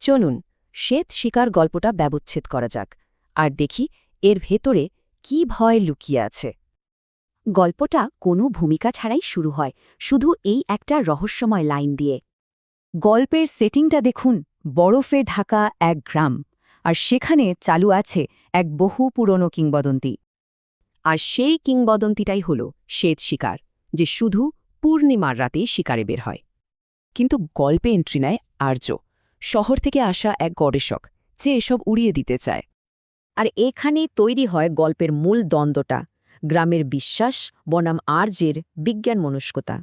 চলুন শ্বেত শিকার গল্পটা ব্যবচ্ছেদ করা যাক আর দেখি এর ভেতরে কি ভয় লুকিয়ে আছে। গল্পটা কোনো ভূমিকা ছাড়াই শুরু হয়, শুধু এই একটা রহস্যময় লাইন দিয়ে। গল্পের সেটিংটা দেখুন, বরফে ঢাকা এক গ্রাম, আর সেখানে চালু আছে এক বহু পুরনো কিংবদন্তি। আর সেই কিংবদন্তিটাই হল শ্বেত শিকার, যে শুধু পূর্ণিমার রাতেই শিকারে বের হয়। কিন্তু গল্পে এন্ট্রি নেয় আর্য, শহর থেকে আসা এক গবেষক, যে এসব উড়িয়ে দিতে চায়। আর এখানেই তৈরি হয় গল্পের মূল দ্বন্দ্বটা, গ্রামের বিশ্বাস বনাম আর্যের বিজ্ঞান মনস্কতা।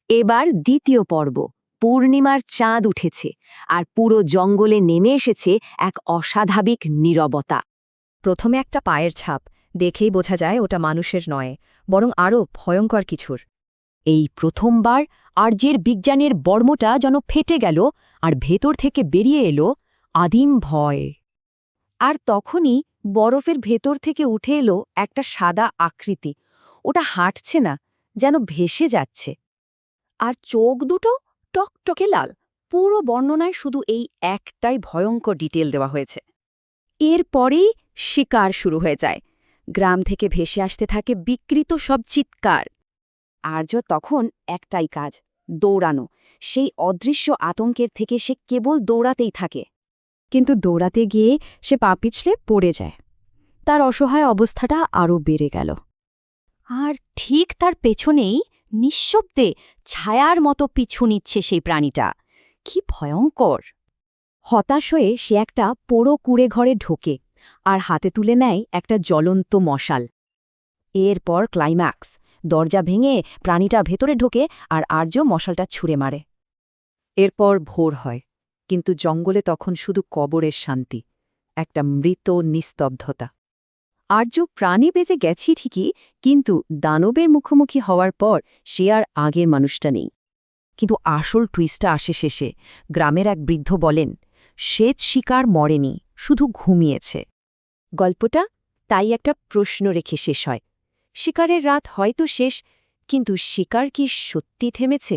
এবার দ্বিতীয় পর্ব। পূর্ণিমার চাঁদ উঠেছে, আর পুরো জঙ্গলে নেমে এসেছে এক অস্বাভাবিক নীরবতা। প্রথমে একটা পায়ের ছাপ, দেখেই বোঝা যায় ওটা মানুষের নয়, বরং আরও ভয়ঙ্কর কিছুর। এই প্রথমবার আর্যের বিজ্ঞানের বর্মটা যেন ফেটে গেল, আর ভেতর থেকে বেরিয়ে এলো আদিম ভয়। আর তখনই বরফের ভেতর থেকে উঠে এলো একটা সাদা আকৃতি। ওটা হাঁটছে না, যেন ভেসে যাচ্ছে। আর চোখ দুটো টকটকে লাল। পুরো বর্ণনায় শুধু এই একটাই ভয়ঙ্কর ডিটেল দেওয়া হয়েছে। এরপরেই শিকার শুরু হয়ে যায়। গ্রাম থেকে ভেসে আসতে থাকে বিকৃত সব চিৎকার। আর্য তখন একটাই কাজ, দৌড়ানো। সেই অদৃশ্য আতঙ্কের থেকে সে কেবল দৌড়াতেই থাকে। কিন্তু দৌড়াতে গিয়ে সে পা পিছলে পড়ে যায়। তার অসহায় অবস্থাটা আরও বেড়ে গেল। আর ঠিক তার পেছনেই নিঃশব্দে ছায়ার মতো পিছু নিচ্ছে সেই প্রাণীটা। কি ভয়ঙ্কর! হতাশ হয়ে সে একটা পোড়ো কুঁড়ে ঘরে ঢোকে, আর হাতে তুলে নেয় একটা জ্বলন্ত মশাল। এরপর ক্লাইম্যাক্স, দরজা ভেঙে প্রাণীটা ভেতরে ঢোকে, আর আর্য মশালটা ছুঁড়ে মারে। এরপর ভোর হয়, কিন্তু জঙ্গলে তখন শুধু কবরের শান্তি, একটা মৃত নিস্তব্ধতা। আর্য প্রাণে বেঁচে গেছি ঠিকই, কিন্তু দানবের মুখোমুখি হওয়ার পর সে আর আগের মানুষটা নেই। কিন্তু আসল টুইস্টটা আসে শেষে। গ্রামের এক বৃদ্ধ বলেন, শ্বেত শিকার মরেনি, শুধু ঘুমিয়েছে। গল্পটা তাই একটা প্রশ্ন রেখে শেষ হয়। শিকারের রাত হয়তো শেষ, কিন্তু শিকার কি সত্যি থেমেছে?